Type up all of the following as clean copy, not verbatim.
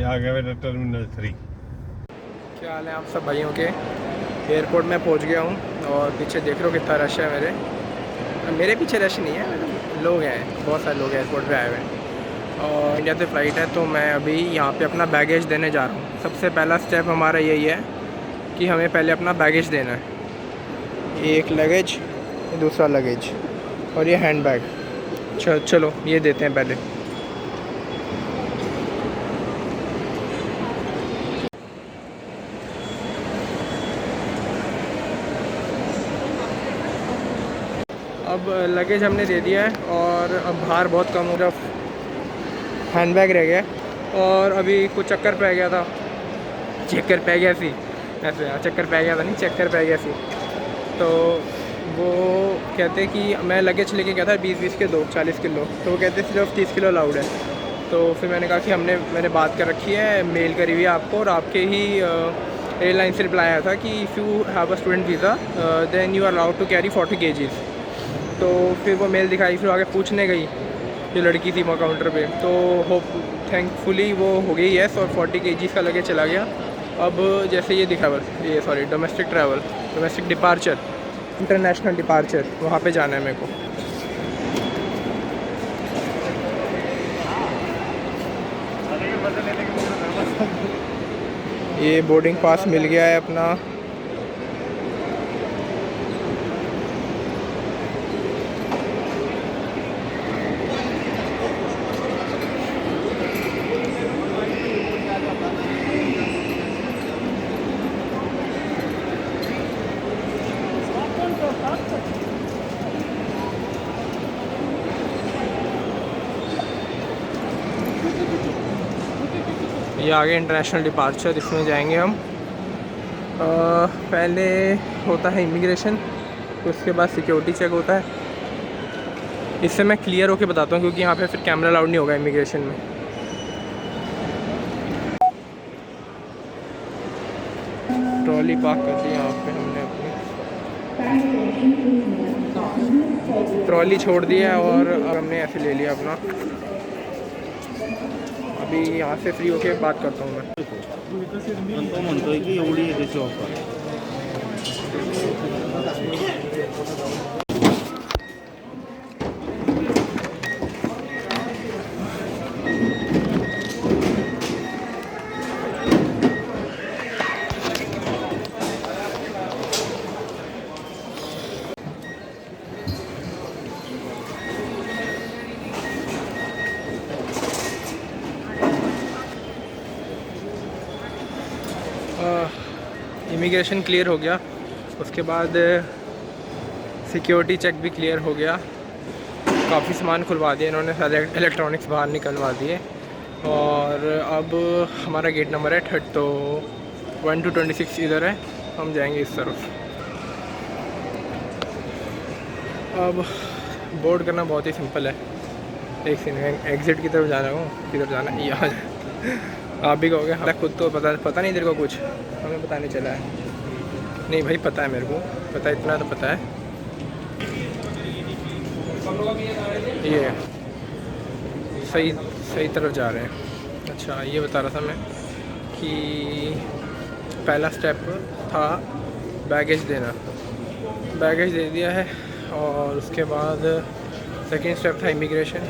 ये आ गया बेटा टर्मिनल 3। क्या हाल है आप सब भाइयों के। एयरपोर्ट में पहुंच गया हूं और पीछे देख रहे हो कितना रश है। मेरे पीछे रश नहीं है, लोग हैं, बहुत सारे लोग एयरपोर्ट पे आए हुए हैं। और इंडिया से फ़्लाइट है तो मैं अभी यहाँ पे अपना बैगेज देने जा रहा हूँ। सबसे पहला स्टेप हमारा यही है कि हमें पहले अपना बैगेज देना है। एक लगेज, दूसरा लगेज और ये हैंड बैग। चलो ये देते हैं पहले। अब लगेज हमने दे दिया है और अब बाहर बहुत कम हो रहा, हैंड बैग रह गया और अभी कुछ चक्कर पै गया था। चक्कर पै गया सी ऐसे, चक्कर पै गया था नहीं, चक्कर पै गया सी। तो वो कहते कि मैं लगेज लेके गया था 20-20 के 2 40 किलो, तो वो कहते सिर्फ 30 किलो अलाउड है। तो फिर मैंने कहा कि मैंने बात कर रखी है, मेल करी हुई है आपको, और आपके ही एयरलाइन से रिप्लाई आया था कि if you have a student visa then you are allowed to carry 40 kgs। तो फिर वो मेल दिखाई, फिर आगे पूछने गई जो लड़की थी वहाँ काउंटर पे, तो होप थैंकफुली वो हो गई यस, और 40 kgs का लगे चला गया। अब जैसे ये दिखा, बस ये sorry domestic travel, domestic departure, international departure, वहाँ पे जाना है मेरे को। ये बोर्डिंग पास मिल गया है अपना। ये आगे इंटरनेशनल डिपार्चर, इसमें जाएंगे हम। पहले होता है इमिग्रेशन, उसके बाद सिक्योरिटी चेक होता है। इससे मैं क्लियर होके बताता हूँ क्योंकि यहाँ पे फिर कैमरा अलाउड नहीं होगा इमिग्रेशन में। ट्रॉली पार्क कर दी यहाँ पे हमने, अपनी ट्रॉली छोड़ दी है और अब हमने ऐसे ले लिया अपना। अभी यहाँ से फ्री होके बात करता हूँ मैं। तो म्हणतोय की एवढी आहे त्याची ऑफर। इमिग्रेशन क्लियर हो गया, उसके बाद सिक्योरिटी चेक भी क्लियर हो गया। काफ़ी सामान खुलवा दिया इन्होंने, सारे इलेक्ट्रॉनिक्स बाहर निकलवा दिए। और अब हमारा गेट नंबर है 1 तो 1 to 26 इधर है, हम जाएंगे इस तरफ। अब बोर्ड करना बहुत ही सिंपल है। एक सेकंड, एग्ज़िट की तरफ जा रहा हूँ, किधर जाना है यहाँ। आप भी कहोगे हमें खुद तो पता नहीं तेरे को कुछ, हमें पता नहीं चला है। नहीं भाई पता है मेरे को, पता है, इतना तो पता है। ये सही तरफ जा रहे हैं। अच्छा, ये बता रहा था मैं कि पहला स्टेप था बैगेज देना, बैगेज दे दिया है। और उसके बाद सेकंड स्टेप था इमिग्रेशन,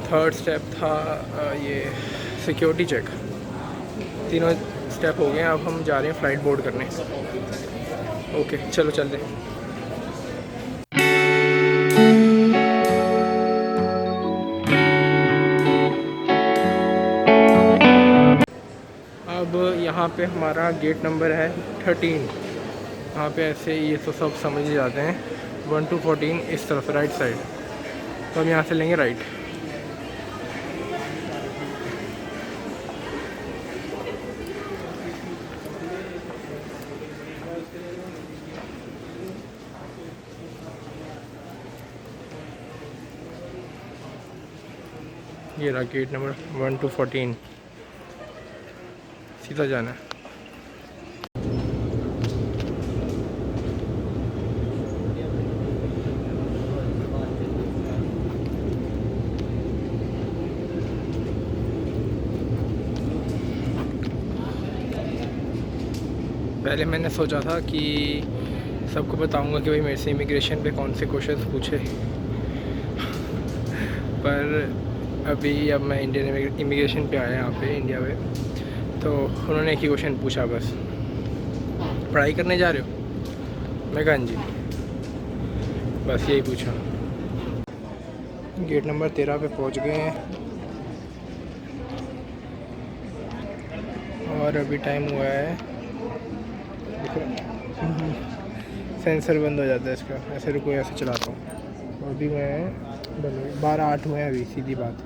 थर्ड स्टेप था ये सिक्योरिटी चेक। तीनों स्टेप हो गए हैं, अब हम जा रहे हैं फ़्लाइट बोर्ड करने। ओके चलो चलते हैं। अब यहाँ पे हमारा गेट नंबर है 13। यहाँ पे ऐसे ये तो सब समझ ही जाते हैं, 1 to 14 इस तरफ राइट साइड। तो हम यहाँ से लेंगे राइट। ये रहा गेट नंबर 1 to 14, सीधा जाना है। पहले मैंने सोचा था कि सबको बताऊंगा कि भाई मेरे से इमिग्रेशन पे कौन से क्वेश्चंस पूछे, पर अभी अब मैं इंडियन इमिग्रेशन पे आया यहाँ पे इंडिया में, तो उन्होंने एक ही क्वेश्चन पूछा बस, पढ़ाई करने जा रहे हो? मैं कहा जी, बस यही पूछा। गेट नंबर 13 पे पहुँच गए हैं और अभी टाइम हुआ है, सेंसर बंद हो जाता है इसका, ऐसे रुको ऐसे चलाता हूँ। और अभी मैं 12:08 हुए हैं अभी, सीधी बात,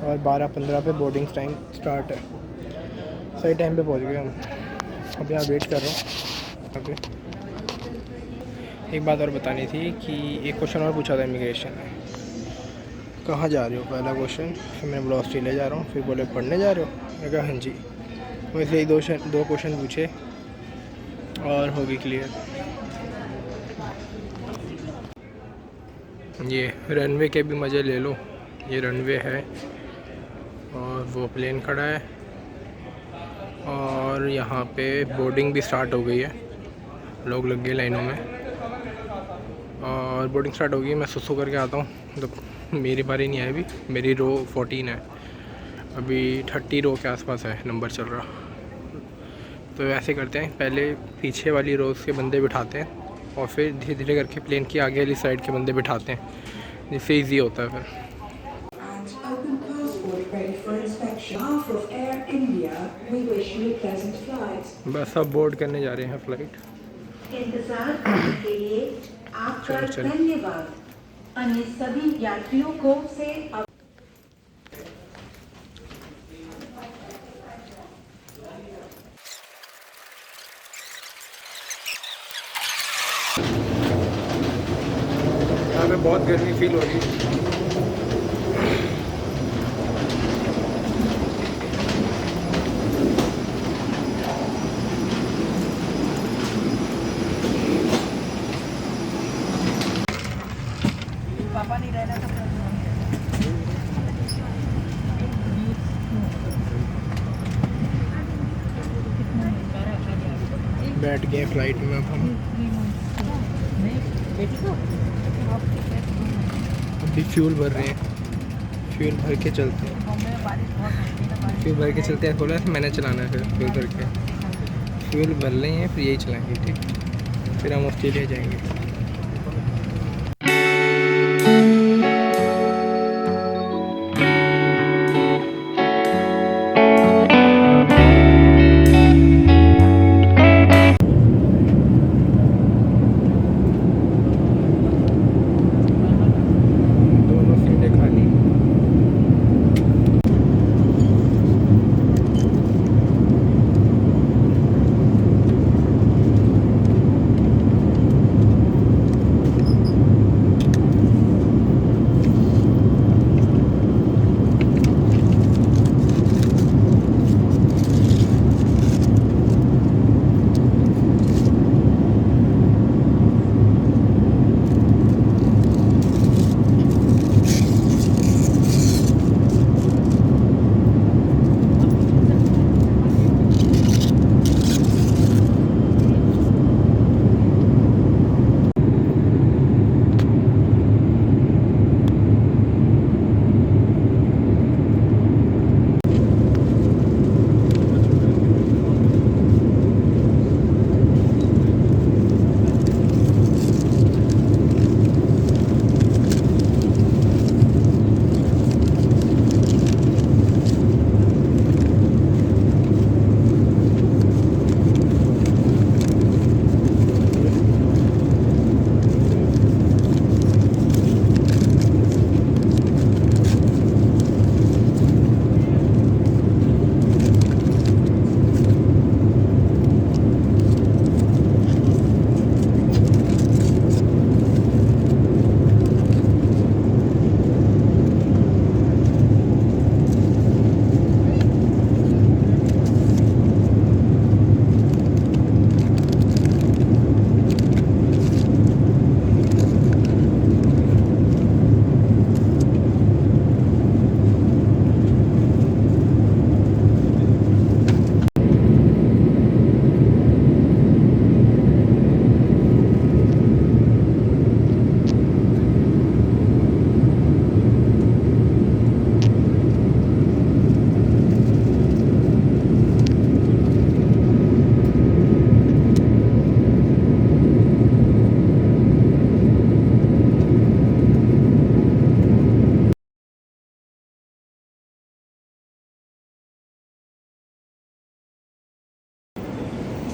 और 12:15 पे बोर्डिंग टाइम स्टार्ट है। सही टाइम पे पहुँच गए हम। अब यहाँ वेट कर रहा हूँ। यहाँ पे एक बात और बतानी थी कि एक क्वेश्चन और पूछा था इमिग्रेशन में, कहाँ जा रहे हो, पहला क्वेश्चन। फिर मैंने बोला ऑस्ट्रेलिया जा रहा हूँ। फिर बोले पढ़ने जा रहे हो? मैं कहा हाँ जी। वैसे ही दो क्वेश्चन पूछे और हो गई क्लियर। ये रनवे के भी मज़े ले लो। ये रनवे है और वो प्लेन खड़ा है और यहाँ पे बोर्डिंग भी स्टार्ट हो गई है, लोग लग गए लाइनों में और बोर्डिंग स्टार्ट हो गई। मैं सुसु करके आता हूँ, तो मेरी बारी नहीं आई अभी, मेरी रो 14 है, अभी 30 रो के आसपास है नंबर चल रहा। तो ऐसे करते हैं, पहले पीछे वाली रोज़ के बंदे बिठाते हैं और फिर धीरे धीरे करके प्लेन की आगे वाली साइड के बंदे बिठाते हैं, जिससे ईजी होता है फिर। बस अब बोर्ड करने जा रहे हैं फ्लाइट। इंतजार करने के लिए आपका धन्यवाद। अन्य सभी यात्रियों को से यहाँ पे बहुत गर्मी फील हो रही है। पापा नहीं रहना तो बैठ गए फ्लाइट में अब हम। अभी फ्यूल भर रहे हैं, फ्यूल भर के चलते हैं। फ्यूल भर के चलते हैं, बोला मैंने चलाना है। फिर फ्यूल भर के फ्यूल भर लेंगे, फिर यही चलाएंगे, ठीक। फिर हम ऑस्ट्रेलिया जाएंगे।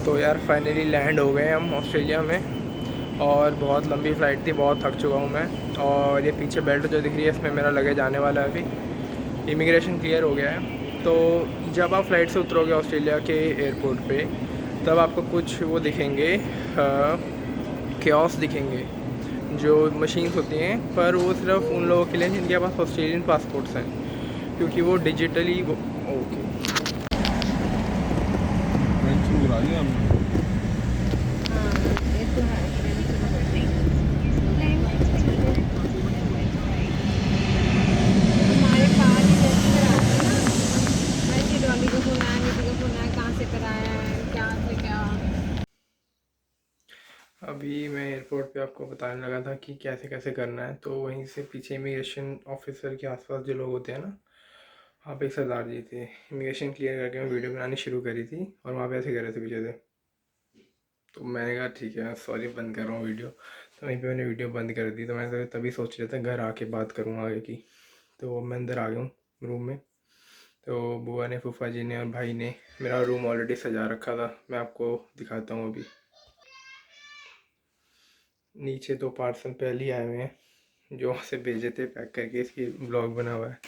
तो यार फाइनली लैंड हो गए हम ऑस्ट्रेलिया में, और बहुत लंबी फ़्लाइट थी, बहुत थक चुका हूँ मैं। और ये पीछे बेल्ट जो दिख रही है इसमें मेरा लगेज आने वाला है अभी। इमिग्रेशन क्लियर हो गया है। तो जब आप फ़्लाइट से उतरोगे ऑस्ट्रेलिया के एयरपोर्ट पे, तब आपको कुछ वो दिखेंगे, कियोस्क दिखेंगे, जो मशीन्स होती हैं, पर वो सिर्फ उन लोगों के लिए जिनके पास ऑस्ट्रेलियन पासपोर्ट्स हैं, क्योंकि वो डिजिटली ओके। हमारे पास ही जैसे कराते हैं ना, वैसे डॉली को फोन आया, नीति को फोन आया, कहाँ से कराया है, क्या से क्या। अभी मैं एयरपोर्ट पे आपको बताने लगा था कि कैसे कैसे करना है। तो वहीं से पीछे इमिग्रेशन ऑफिसर के आसपास जो लोग होते हैं ना, वहाँ पे एक सरदार जी थे। इमिग्रेशन क्लियर करके मैं वीडियो बनानी शुरू करी थी, और वहाँ पे ऐसे कर रहे थे पीछे से। तो मैंने कहा ठीक है सॉरी, बंद कर रहा हूँ वीडियो। तो वहीं पे मैंने वीडियो बंद कर दी। तो मैं तभी सोच रहा था घर आके बात करूँ आगे की। तो मैं अंदर आ गया हूँ रूम में। तो बुआ ने, फूफा जी ने और भाई ने मेरा रूम ऑलरेडी सजा रखा था। मैं आपको दिखाता हूँ अभी। नीचे तो पार्सल पहले ही आए हुए हैं जो वहाँ से भेजे थे पैक करके, इसकी ब्लॉग बना हुआ है।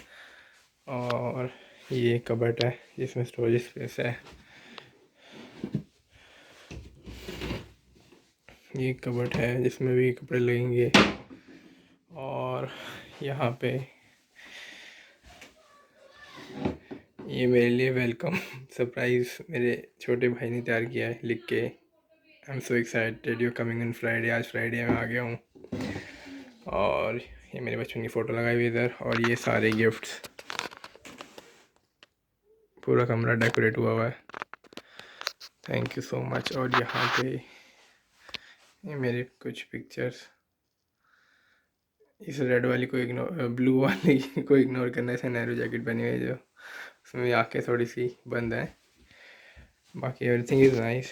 और ये कबर्ट है जिसमें स्टोरेज स्पेस है। ये कबर्ट है जिसमें भी कपड़े लगेंगे। और यहाँ पे ये मेरे लिए वेलकम सरप्राइज़ मेरे छोटे भाई ने तैयार किया है, लिख के I am so excited you coming in Friday. आज फ्राइडे में आ गया हूँ। और ये मेरे बचपन की फ़ोटो लगाई हुई इधर, और ये सारे गिफ्ट्स, पूरा कमरा डेकोरेट हुआ हुआ है। Thank you so much. और यहाँ पे ये मेरे कुछ पिक्चर्स। इस रेड वाली को इग्नोर, ब्लू वाली को इग्नोर करना है। इसे नेहरू जैकेट पहनी हुई है जो, उसमें आँखें थोड़ी सी बंद हैं, बाकी एवरीथिंग इज़ नाइस।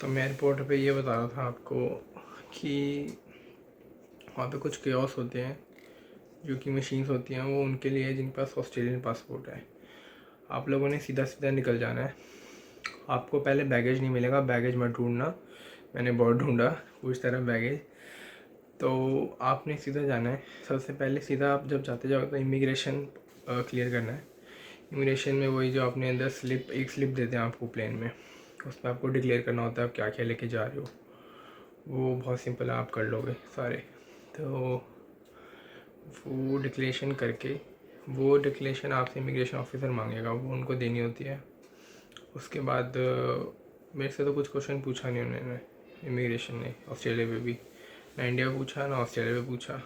तो मैं एयरपोर्ट पे ये बता रहा था आपको कि वहाँ पे कुछ कियोस्क होते हैं जो कि मशीन्स होती हैं, वो उनके लिए जिनके पास ऑस्ट्रेलियन पासपोर्ट है। आप लोगों ने सीधा सीधा निकल जाना है। आपको पहले बैगेज नहीं मिलेगा, बैगेज मत ढूंढना। मैंने बहुत ढूंढा पूरी तरह बैगेज। तो आपने सीधा जाना है। सबसे पहले सीधा आप जब जाते जाओ तो इमिग्रेशन क्लियर करना है। इमिग्रेशन में वही जो आपने अंदर स्लिप, एक स्लिप देते हैं आपको प्लेन में, उसमें आपको डिक्लेयर करना होता है आप क्या क्या लेके जा रहे हो। वो बहुत सिंपल है, आप कर लोगे सारे। तो वो डिक्लेरेशन करके, वो डिक्लेरेशन आपसे इमिग्रेशन ऑफिसर मांगेगा, वो उनको देनी होती है। उसके बाद मेरे से तो कुछ क्वेश्चन पूछा नहीं उन्होंने, इमिग्रेशन ने, ऑस्ट्रेलिया पे भी ना इंडिया पूछा ना ऑस्ट्रेलिया पे पूछा।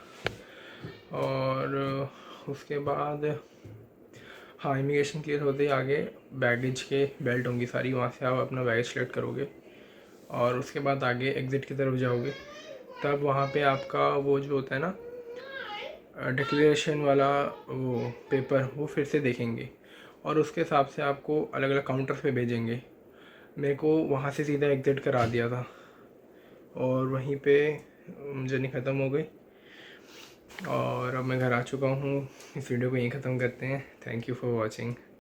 और उसके बाद हाँ, इमिग्रेशन क्लियर होते ही आगे बैगेज के बेल्ट होंगी सारी, वहाँ से आप अपना बैगेज सेलेक्ट करोगे और उसके बाद आगे एग्ज़िट की तरफ जाओगे। तब वहाँ पे आपका वो जो होता है ना डिक्लेरेशन वाला वो पेपर, वो फिर से देखेंगे और उसके हिसाब से आपको अलग अलग काउंटर्स पे भेजेंगे। मेरे को वहाँ से सीधा एग्ज़िट करा दिया था और वहीं पे जर्नी ख़त्म हो गई और अब मैं घर आ चुका हूँ। इस वीडियो को यहीं ख़त्म करते हैं। Thank you for watching.